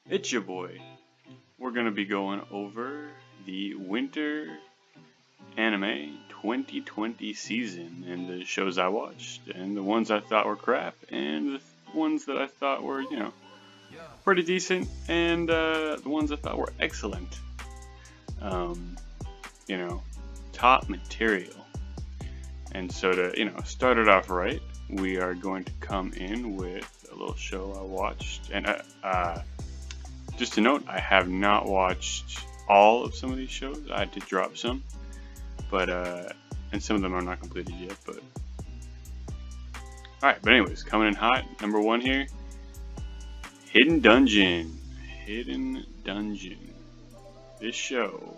It's your boy. We're gonna be going over the winter anime 2020 season and the shows I watched and the ones I thought were crap and the ones that I thought were, pretty decent and the ones I thought were excellent. Top material. And so to, start it off right, we are going to come in with a little show I watched. And just to note, I have not watched all of some of these shows. I did drop some, but and some of them are not completed yet. But all right. But anyways, coming in hot, number one here, Hidden Dungeon. Hidden Dungeon. This show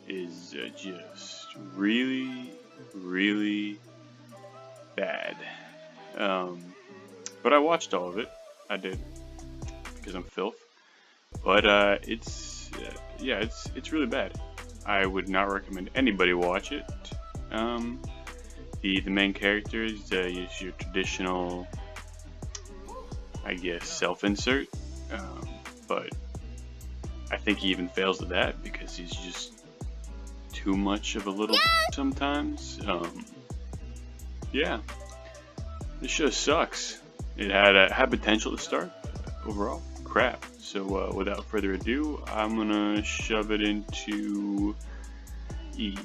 is just really, really bad. But I watched all of it. I did because I'm filth. But it's really bad. I would not recommend anybody watch it. The main character is your traditional, I guess, self-insert. But I think he even fails at that because he's just too much of a little sometimes. Yeah, this show sucks. It had potential to start, but overall, crap. So without further ado, I'm gonna shove it into E.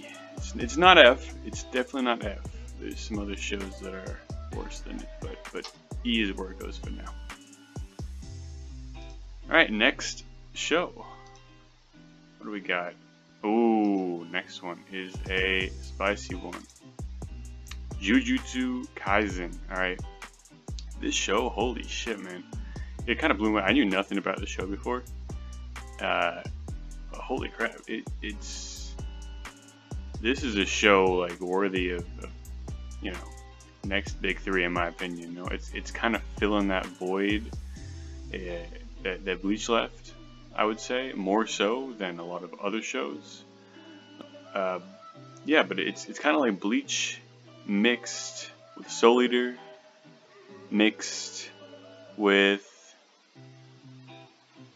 It's not F. It's definitely not F. There's some other shows that are worse than it, but E is where it goes for now. All right, next show. What do we got? Ooh, next one is a spicy one. JuJutsu Kaisen. Alright. This show, holy shit, man. It kind of blew my... I knew nothing about the show before. Holy crap. This is a show, like, worthy of next big three, in my opinion. It's kind of filling that void that Bleach left. I would say more so than a lot of other shows. Yeah, but it's kind of like Bleach mixed with Soul Eater, mixed with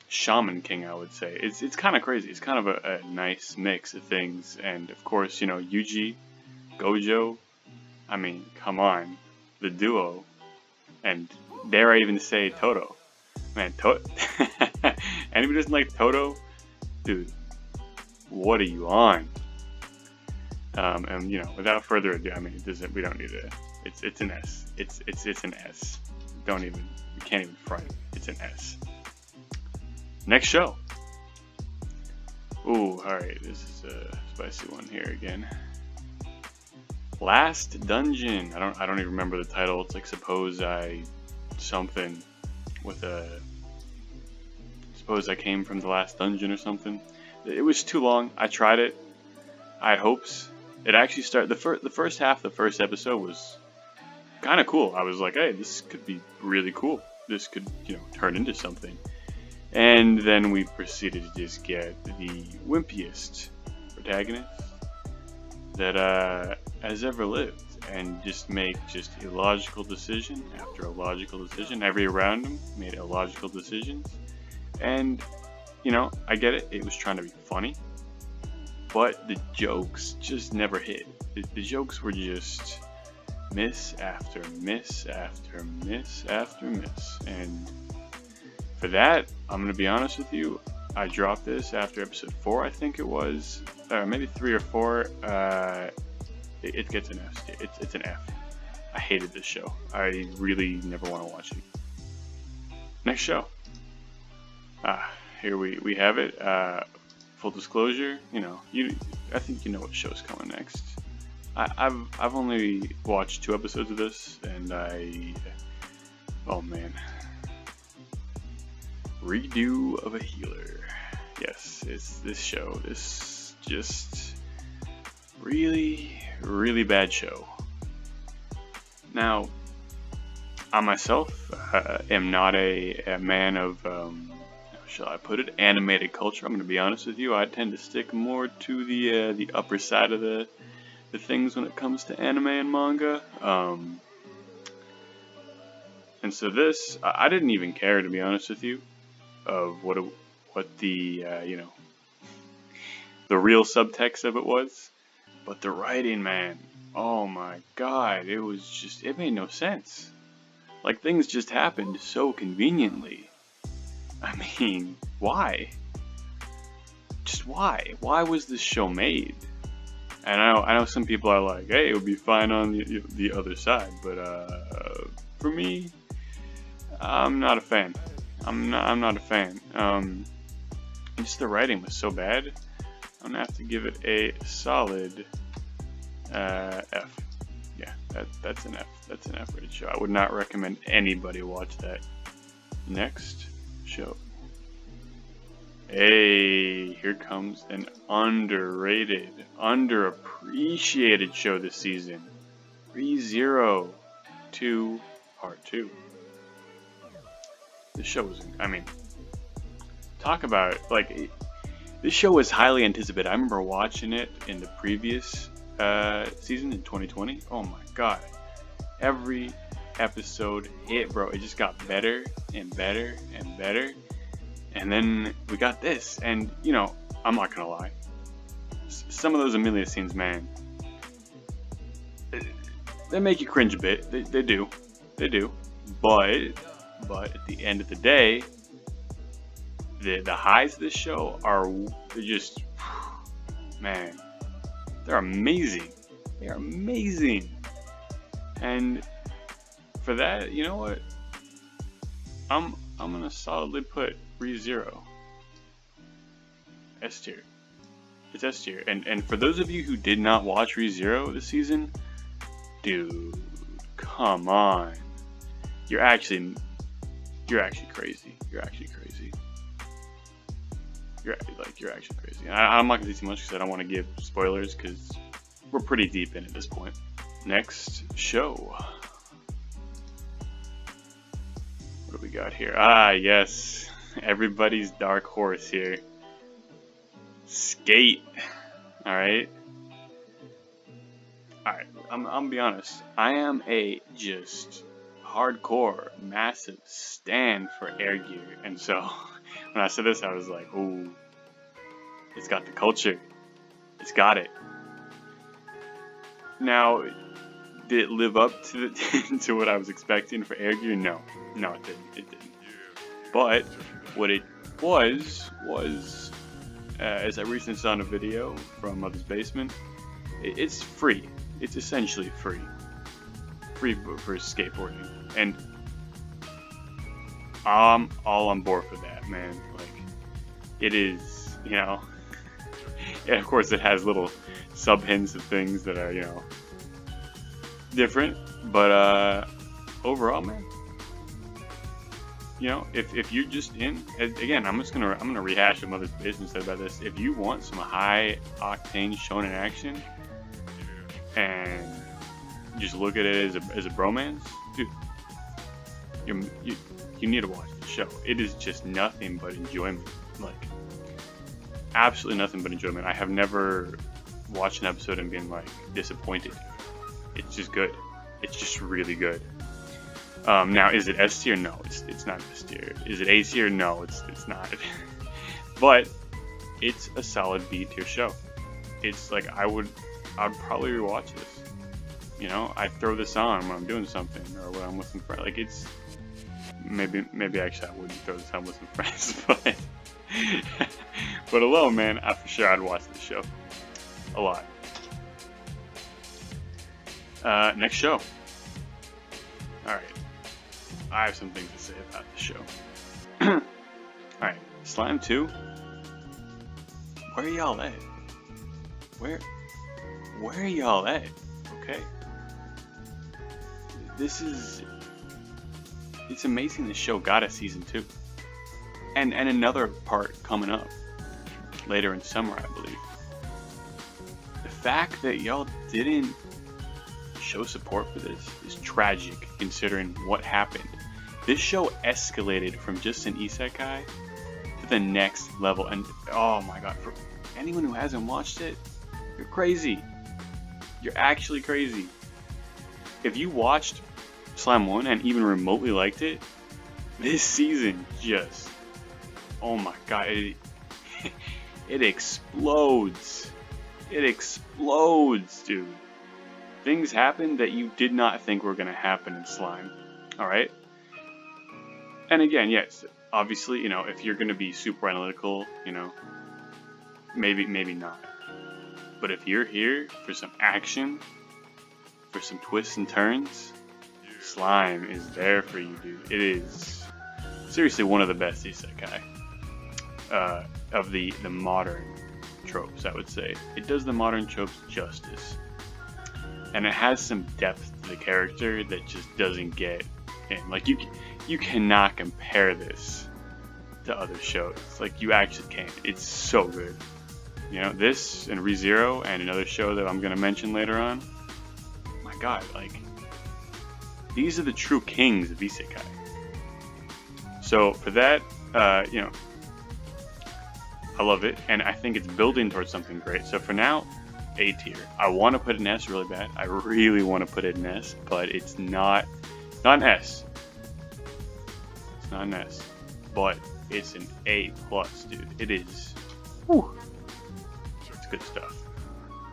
Shaman King. I would say it's kind of crazy. It's kind of a nice mix of things, and of course, Yuji, Gojo. I mean, come on, the duo, and dare I even say Toto. Man, anybody doesn't like Toto? Dude, what are you on? And without further ado, I mean, it doesn't. We don't need to. It's an S. It's an S. We can't even front. It's an S. Next show. Ooh, all right. This is a spicy one here again. Last Dungeon. I don't even remember the title. It's like suppose I came from the last dungeon or something. It was too long. I tried it. I had hopes. It actually started the first half. The first episode was kind of cool. I was like, hey, this could be really cool. This could turn into something. And then we proceeded to just get the wimpiest protagonist that has ever lived, and just make just illogical decision after illogical decision. Every around him made illogical decisions, and I get it. It was trying to be funny, but the jokes just never hit. The jokes were just miss after miss after miss after miss, and for that, I'm gonna be honest with you. I dropped this after episode 4, I think it was, maybe 3 or 4. It gets an F. It's an F. I hated this show. I really never want to watch it. Next show. Here we have it. Full disclosure, I think you know what show's coming next. I've only watched 2 episodes of this, and oh man, Redo of a Healer. Yes, it's this show. This just really, really bad show. Now, I myself am not a man of, how shall I put it, animated culture. I'm going to be honest with you. I tend to stick more to the upper side of the things when it comes to anime and manga. And so this, I didn't even care, to be honest with you. of what the you know, the real subtext of it was. But the writing, man, oh my god, it made no sense. Like, things just happened so conveniently. I mean, why? Just why? Why was this show made? And I know some people are like, hey, it would be fine on the other side, but for me, I'm not a fan. I'm not a fan. Just the writing was so bad. I'm gonna have to give it a solid F. Yeah, that's an F. That's an F-rated show. I would not recommend anybody watch that. Next show. Hey, here comes an underrated, underappreciated show this season. Re:Zero 2 Part 2. This show was, I mean, talk about, like, this show was highly anticipated. I remember watching it in the previous season in 2020. Oh my god. Every episode hit, bro. It just got better and better and better. And then we got this. And, you know, I'm not gonna lie. Some of those Amelia scenes, man, they make you cringe a bit. They do. They do. But at the end of the day, the highs of this show are just, man, they're amazing. They are amazing. And for that, you know what? I'm gonna solidly put Re:Zero S tier. It's S tier. And for those of you who did not watch Re:Zero this season, dude, come on. You're actually crazy. You're actually crazy. You're actually crazy. I'm not gonna say too much because I don't want to give spoilers because we're pretty deep in at this point. Next show. What do we got here? Ah, yes, everybody's dark horse here. Skate. All right. I'm gonna be honest. I am a just hardcore, massive stan for Air Gear, and so when I said this, I was like, "Ooh, it's got the culture. It's got it." Now, did it live up to to what I was expecting for Air Gear? No, it didn't. It didn't. But what it was as I recently saw in a video from Mother's Basement, it's free. It's essentially free for skateboarding, and I'm all on board for that, man. Like, it is, you know, and of course it has little sub hints of things that are, you know, different, but overall, man, you know, if you're just in, again, I'm gonna rehash what Mother's Basement said about this. If you want some high octane shonen action and just look at it as a bromance, dude, you need to watch the show. It is just nothing but enjoyment. Like, absolutely nothing but enjoyment. I have never watched an episode and been like disappointed. It's just good. It's just really good. Now, is it S tier? No, it's not S tier. Is it A tier? No, it's not. But it's a solid B tier show. It's like I'd probably rewatch this. You know, I throw this on when I'm doing something or when I'm with some friends. Like, it's maybe actually I wouldn't throw this on with some friends, but alone, man, for sure I'd watch this show a lot. Next show. All right, I have some things to say about the show. All right, Slime 2. Where are y'all at? Where are y'all at? Okay. It's amazing this show got a season 2. And another part coming up later in summer, I believe. The fact that y'all didn't show support for this is tragic, considering what happened. This show escalated from just an isekai to the next level, and oh my god, for anyone who hasn't watched it, you're crazy. You're actually crazy. If you watched Slime 1 and even remotely liked it, this season just oh my god, it explodes. It explodes, dude. Things happen that you did not think were going to happen in slime. Alright? And again, yes, obviously, you know, if you're going to be super analytical, you know, maybe not. But if you're here for some action, for some twists and turns, slime is there for you, dude. It is seriously one of the best isekai of the modern tropes, I would say. It does the modern tropes justice. And it has some depth to the character that just doesn't get in. Like, you cannot compare this to other shows. Like, you actually can't. It's so good. You know, this and ReZero and another show that I'm going to mention later on. My god, like, these are the true kings of isekai. So, for that, you know, I love it, and I think it's building towards something great. So for now, A tier. I want to put an S really bad. I really want to put it in S, but it's not an S. It's not an S, but it's an A plus, dude. It is. Whew. It's good stuff.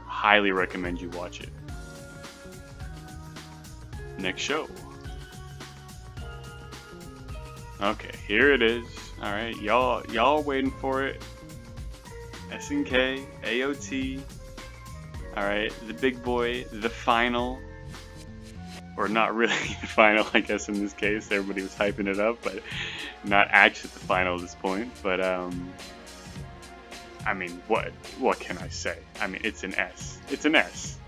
Highly recommend you watch it. Next show. Okay, here it is. All right, y'all waiting for it. SNK, AOT. All right, the big boy, the final, or not really the final, I guess in this case. Everybody was hyping it up, but not actually the final at this point. But I mean, what can I say? I mean, it's an S. It's an S.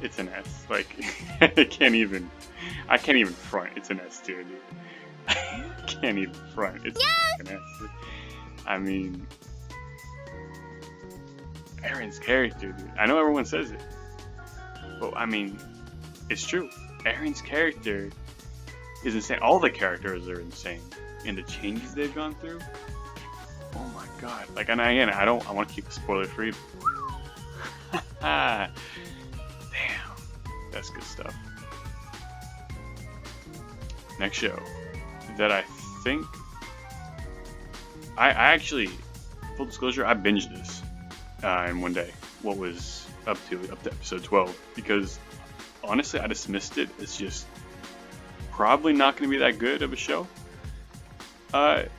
It's an S. Like, I can't even front. It's an S tier, dude. I can't even front. It's an S. I mean, Aaron's character, dude. I know everyone says it, but I mean, it's true. Aaron's character is insane. All the characters are insane, and the changes they've gone through. Oh my god! Like, and again, I want to keep it spoiler free. Damn, that's good stuff. Next show that I think I actually, full disclosure, I binged this in one day. What was up to episode 12, because honestly I dismissed it. It's just probably not going to be that good of a show. I'm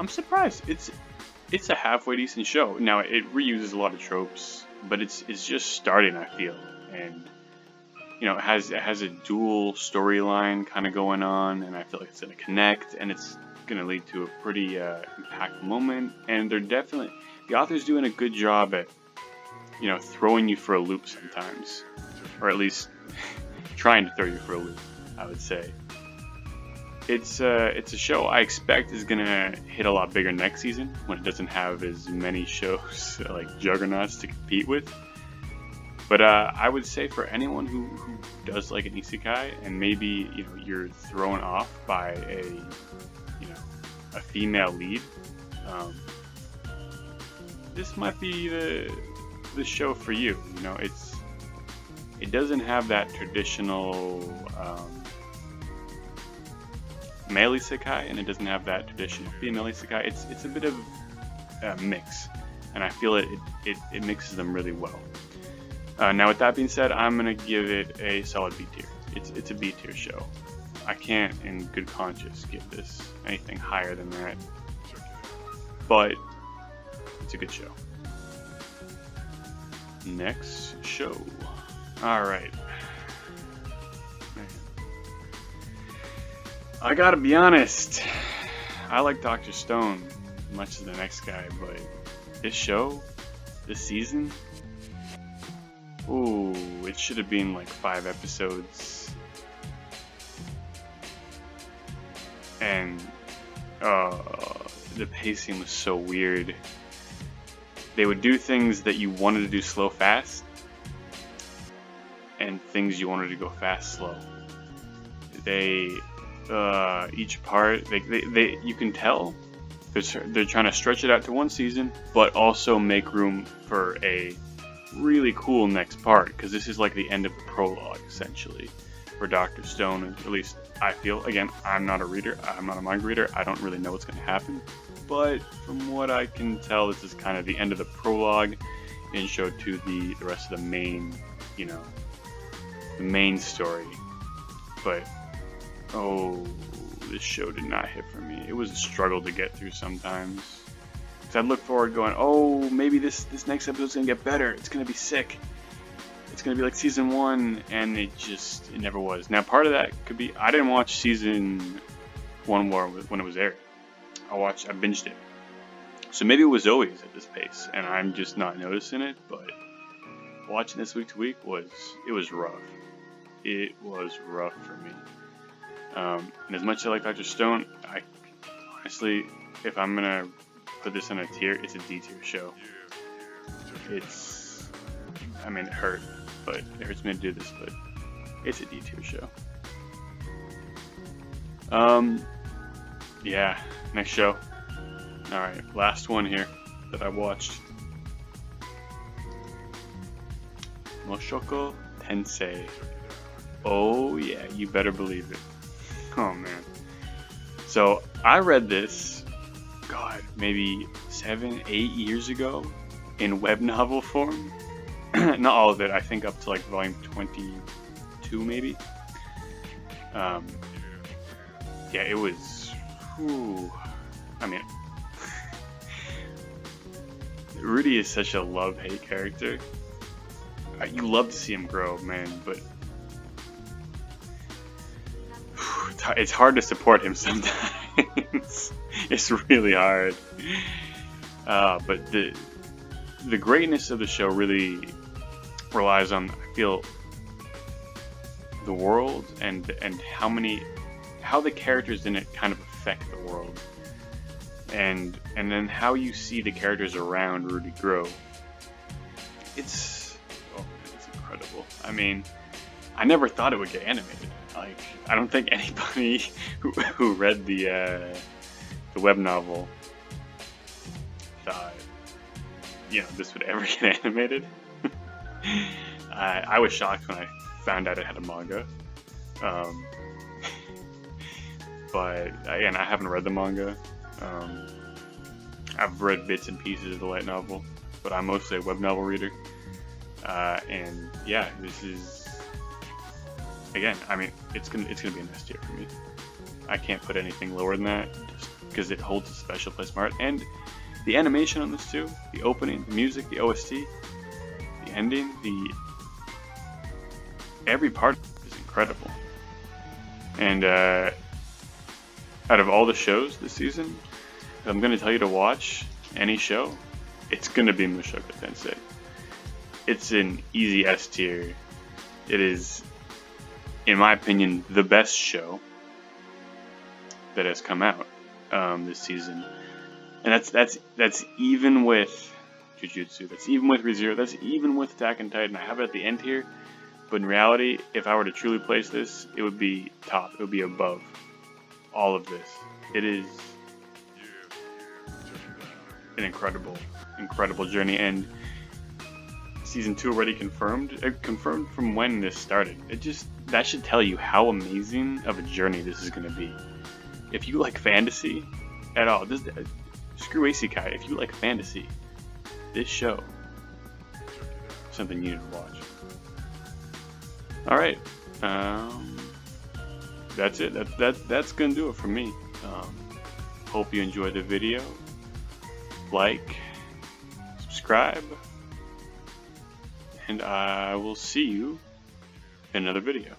surprised. It's a halfway decent show. Now it reuses a lot of tropes, but it's just starting, I feel, and you know, it has a dual storyline kind of going on, and I feel like it's going to connect, and it's going to lead to a pretty impactful moment. And the author's doing a good job at, you know, throwing you for a loop sometimes, or at least trying to throw you for a loop, I would say. It's a show I expect is going to hit a lot bigger next season, when it doesn't have as many shows like juggernauts to compete with. But I would say for anyone who does like an isekai, and maybe, you know, you're thrown off by a female lead, this might be the show for you. You know, it doesn't have that traditional male isekai, and it doesn't have that traditional female isekai. It's a bit of a mix, and I feel it mixes them really well. Now, with that being said, I'm going to give it a solid B tier. It's a B tier show. I can't, in good conscience, give this anything higher than that. But it's a good show. Next show. Alright. I gotta be honest. I like Dr. Stone as much as the next guy, but this show, this season, ooh, it should have been like 5 episodes. And the pacing was so weird. They would do things that you wanted to do slow fast, and things you wanted to go fast slow. They each part, they you can tell they're trying to stretch it out to one season, but also make room for a really cool next part, because this is like the end of the prologue essentially for Dr. Stone, at least I feel, again, I'm not a reader, I'm not a manga reader, I don't really know what's going to happen, but from what I can tell, this is kind of the end of the prologue, intro to the rest of the main, you know, the main story. But, oh, this show did not hit for me. It was a struggle to get through sometimes. Because I'd look forward going, oh, maybe this next episode's going to get better, it's going to be sick. It's going to be like season 1, and it never was. Now, part of that could be, I didn't watch season 1 when it was aired. I binged it. So maybe it was always at this pace, and I'm just not noticing it, but watching this week to week was rough. It was rough for me. And as much as I like Dr. Stone, I honestly, if I'm going to put this in a tier, it's a D tier show. It hurt. But it hurts me to do this, but it's a D tier show. Yeah, next show. Alright, last one here that I watched. Mushoku Tensei. Oh yeah, you better believe it. Oh man. So I read this, God, maybe 7, 8 years ago in web novel form. Not all of it, I think up to like volume 22 maybe. Yeah, it was, Rudy is such a love-hate character. You love to see him grow, man, but it's hard to support him sometimes. It's really hard. But the greatness of the show really relies on, I feel, the world and how the characters in it kind of affect the world, and then how you see the characters around Rudy grow. It's incredible. I mean, I never thought it would get animated. Like, I don't think anybody who read the web novel thought, you know, this would ever get animated. I was shocked when I found out it had a manga. But again, I haven't read the manga. I've read bits and pieces of the light novel, but I'm mostly a web novel reader. And yeah, this is, again, I mean, it's gonna be an S tier for me. I can't put anything lower than that, just because it holds a special place in my heart. And the animation on this too, the opening, the music, the OST, the ending, every part is incredible. And out of all the shows this season, if I'm going to tell you to watch any show, it's going to be Mushoku Tensei. It's an easy S tier. It is, in my opinion, the best show that has come out this season. And that's even with JuJutsu, that's even with ReZero, that's even with Attack on Titan. I have it at the end here, but in reality, if I were to truly place this, it would be top. It would be above all of this. It is an incredible journey, and season 2 already confirmed. Confirmed from when this started. That should tell you how amazing of a journey this is going to be. If you like fantasy at all, screw Isekai. If you like fantasy, this show is something you need to watch. All right, that's it. That's gonna do it for me. Hope you enjoyed the video. Like, subscribe, and I will see you in another video.